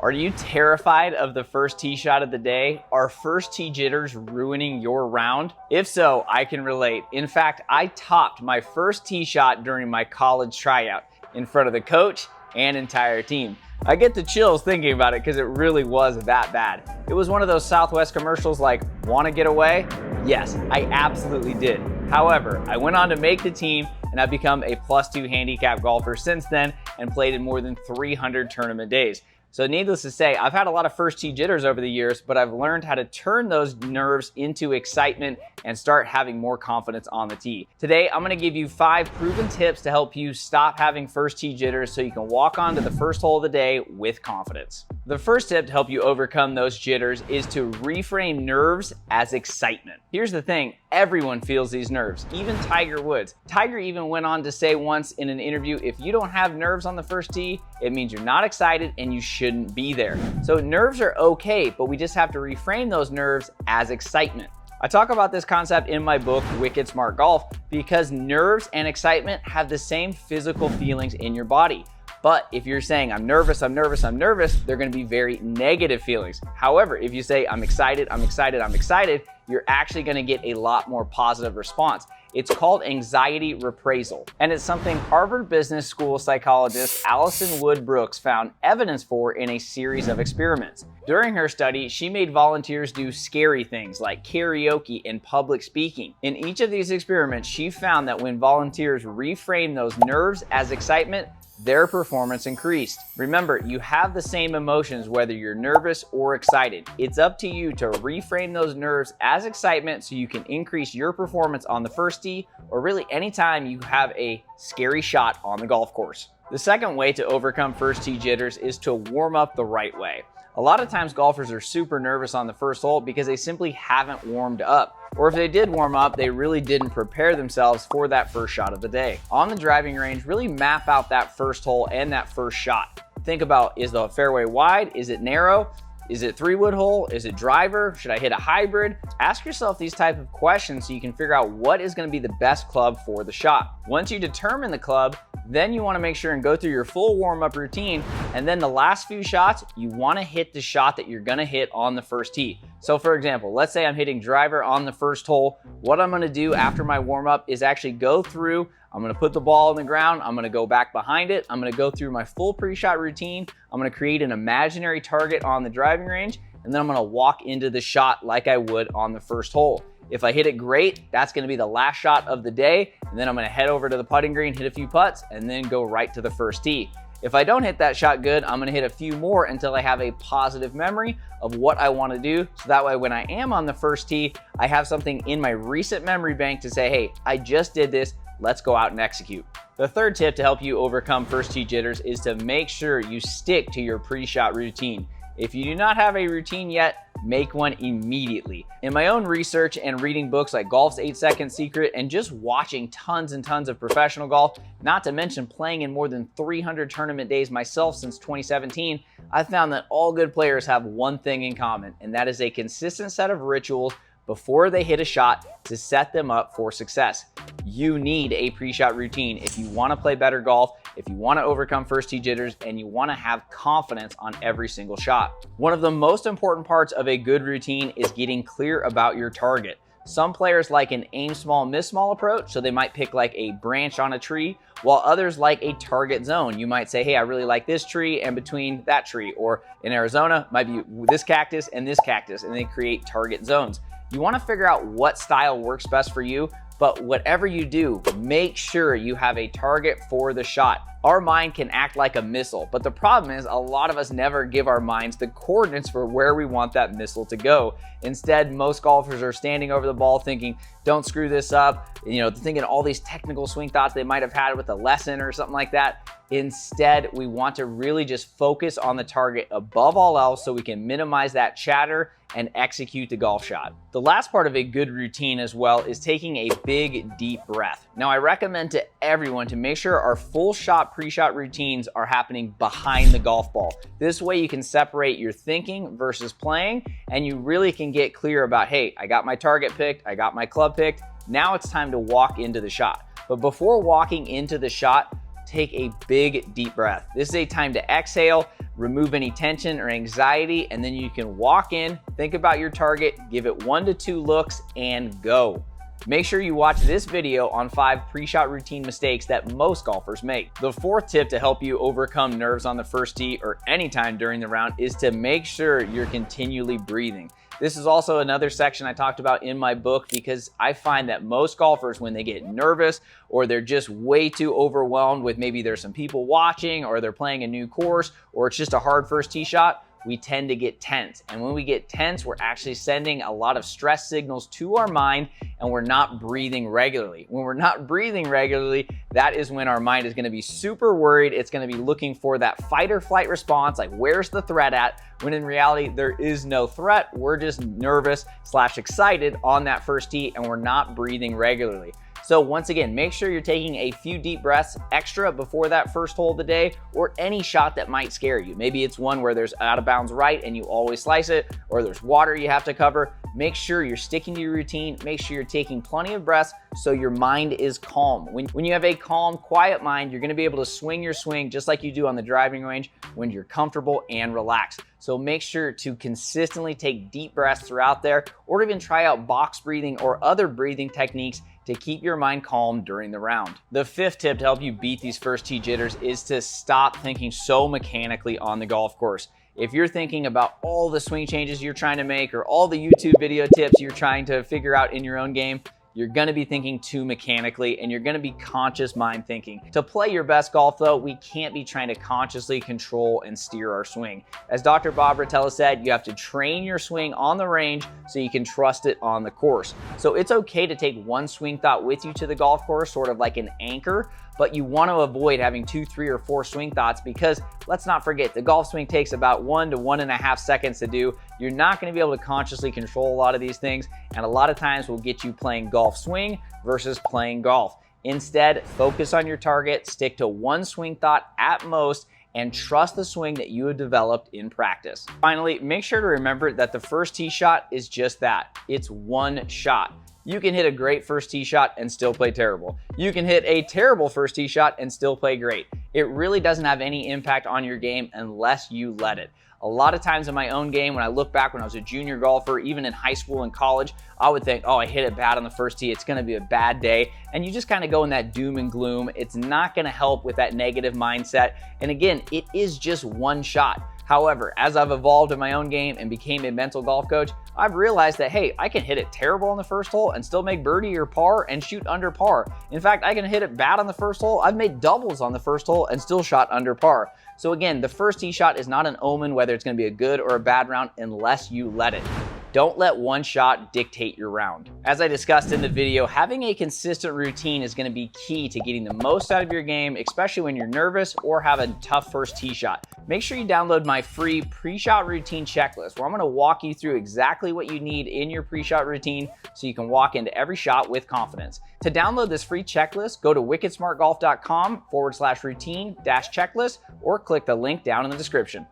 Are you terrified of the first tee shot of the day? Are first tee jitters ruining your round? If so, I can relate. In fact, I topped my first tee shot during my college tryout in front of the coach and entire team. I get the chills thinking about it because it really was that bad. It was one of those Southwest commercials like, "Want to get away?" Yes, I absolutely did. However, I went on to make the team and I've become a +2 handicap golfer since then and played in more than 300 tournament days. So needless to say, I've had a lot of first tee jitters over the years, but I've learned how to turn those nerves into excitement and start having more confidence on the tee. Today, I'm gonna give you 5 proven tips to help you stop having first tee jitters so you can walk onto the first hole of the day with confidence. The first tip to help you overcome those jitters is to reframe nerves as excitement. Here's the thing, everyone feels these nerves, even Tiger Woods. Tiger even went on to say once in an interview, if you don't have nerves on the first tee, it means you're not excited and you shouldn't be there. So nerves are okay, but we just have to reframe those nerves as excitement. I talk about this concept in my book, Wicked Smart Golf, because nerves and excitement have the same physical feelings in your body. But if you're saying, I'm nervous, I'm nervous, I'm nervous, they're gonna be very negative feelings. However, if you say, I'm excited, I'm excited, I'm excited, you're actually gonna get a lot more positive response. It's called anxiety reprisal, and it's something Harvard Business School psychologist Alison Wood Brooks found evidence for in a series of experiments. During her study, she made volunteers do scary things like karaoke and public speaking. In each of these experiments, she found that when volunteers reframe those nerves as excitement, their performance increased. Remember, you have the same emotions whether you're nervous or excited. It's up to you to reframe those nerves as excitement so you can increase your performance on the first tee or really anytime you have a scary shot on the golf course. The second way to overcome first tee jitters is to warm up the right way. A lot of times golfers are super nervous on the first hole because they simply haven't warmed up. Or if they did warm up, they really didn't prepare themselves for that first shot of the day. On the driving range, really map out that first hole and that first shot. Think about, is the fairway wide? Is it narrow? Is it 3-wood hole? Is it driver? Should I hit a hybrid? Ask yourself these type of questions so you can figure out what is going to be the best club for the shot. Once you determine the club, then you want to make sure and go through your full warm-up routine, and then the last few shots, you want to hit the shot that you're going to hit on the first tee. So for example, let's say I'm hitting driver on the first hole. What I'm going to do after my warm-up is actually go through, I'm gonna put the ball on the ground, I'm gonna go back behind it, I'm gonna go through my full pre-shot routine, I'm gonna create an imaginary target on the driving range, and then I'm gonna walk into the shot like I would on the first hole. If I hit it great, that's gonna be the last shot of the day, and then I'm gonna head over to the putting green, hit a few putts, and then go right to the first tee. If I don't hit that shot good, I'm gonna hit a few more until I have a positive memory of what I wanna do, so that way when I am on the first tee, I have something in my recent memory bank to say, hey, I just did this, let's go out and execute. The third tip to help you overcome first tee jitters is to make sure you stick to your pre-shot routine. If you do not have a routine yet, make one immediately. In my own research and reading books like Golf's 8-Second Secret and just watching tons and tons of professional golf, not to mention playing in more than 300 tournament days myself since 2017, I've found that all good players have one thing in common, and that is a consistent set of rituals before they hit a shot to set them up for success. You need a pre-shot routine if you want to play better golf, if you want to overcome first tee jitters, and you want to have confidence on every single shot. One of the most important parts of a good routine is getting clear about your target. Some players like an aim small, miss small approach, so they might pick like a branch on a tree, while others like a target zone. You might say, hey, I really like this tree and between that tree, or in Arizona, might be this cactus, and they create target zones. You want to figure out what style works best for you, but whatever you do, make sure you have a target for the shot. Our mind can act like a missile, but the problem is a lot of us never give our minds the coordinates for where we want that missile to go. Instead, most golfers are standing over the ball thinking, don't screw this up, thinking all these technical swing thoughts they might have had with a lesson or something like that. Instead, we want to really just focus on the target above all else so we can minimize that chatter and execute the golf shot. The last part of a good routine as well is taking a big, deep breath. Now, I recommend to everyone to make sure our full shot pre-shot routines are happening behind the golf ball. This way you can separate your thinking versus playing, and you really can get clear about, hey, I got my target picked, I got my club picked, now it's time to walk into the shot. But before walking into the shot, take a big deep breath. This is a time to exhale, remove any tension or anxiety, and then you can walk in, think about your target, give it 1 to 2 looks, and go. Make sure you watch this video on 5 pre-shot routine mistakes that most golfers make. The 4th tip to help you overcome nerves on the first tee or anytime during the round is to make sure you're continually breathing. This is also another section I talked about in my book because I find that most golfers, when they get nervous or they're just way too overwhelmed with maybe there's some people watching or they're playing a new course or it's just a hard first tee shot, we tend to get tense. And when we get tense, we're actually sending a lot of stress signals to our mind and we're not breathing regularly. When we're not breathing regularly, that is when our mind is gonna be super worried. It's gonna be looking for that fight or flight response, like where's the threat at? When in reality, there is no threat. We're just nervous / excited on that first tee and we're not breathing regularly. So once again, make sure you're taking a few deep breaths extra before that first hole of the day or any shot that might scare you. Maybe it's one where there's out of bounds right and you always slice it, or there's water you have to cover. Make sure you're sticking to your routine. Make sure you're taking plenty of breaths so your mind is calm. When you have a calm, quiet mind, you're gonna be able to swing your swing just like you do on the driving range when you're comfortable and relaxed. So make sure to consistently take deep breaths throughout there, or even try out box breathing or other breathing techniques to keep your mind calm during the round. The 5th tip to help you beat these first tee jitters is to stop thinking so mechanically on the golf course. If you're thinking about all the swing changes you're trying to make or all the YouTube video tips you're trying to figure out in your own game, you're gonna be thinking too mechanically and you're gonna be conscious mind thinking. To play your best golf though, we can't be trying to consciously control and steer our swing. As Dr. Bob Rotella said, you have to train your swing on the range so you can trust it on the course. So it's okay to take one swing thought with you to the golf course, sort of like an anchor, but you want to avoid having 2, 3, or 4 swing thoughts because let's not forget, the golf swing takes about 1 to 1.5 seconds to do. You're not going to be able to consciously control a lot of these things, and a lot of times will get you playing golf swing versus playing golf. Instead, focus on your target, stick to one swing thought at most, and trust the swing that you have developed in practice. Finally, make sure to remember that the first tee shot is just that. It's one shot. You can hit a great first tee shot and still play terrible. You can hit a terrible first tee shot and still play great. It really doesn't have any impact on your game unless you let it. A lot of times in my own game, when I look back when I was a junior golfer, even in high school and college, I would think, oh, I hit it bad on the first tee. It's gonna be a bad day. And you just kind of go in that doom and gloom. It's not gonna help with that negative mindset. And again, it is just one shot. However, as I've evolved in my own game and became a mental golf coach, I've realized that, hey, I can hit it terrible on the first hole and still make birdie or par and shoot under par. In fact, I can hit it bad on the first hole. I've made doubles on the first hole and still shot under par. So again, the first tee shot is not an omen whether it's gonna be a good or a bad round unless you let it. Don't let one shot dictate your round. As I discussed in the video, having a consistent routine is gonna be key to getting the most out of your game, especially when you're nervous or have a tough first tee shot. Make sure you download my free pre-shot routine checklist where I'm gonna walk you through exactly what you need in your pre-shot routine so you can walk into every shot with confidence. To download this free checklist, go to wickedsmartgolf.com/routine-checklist or click the link down in the description.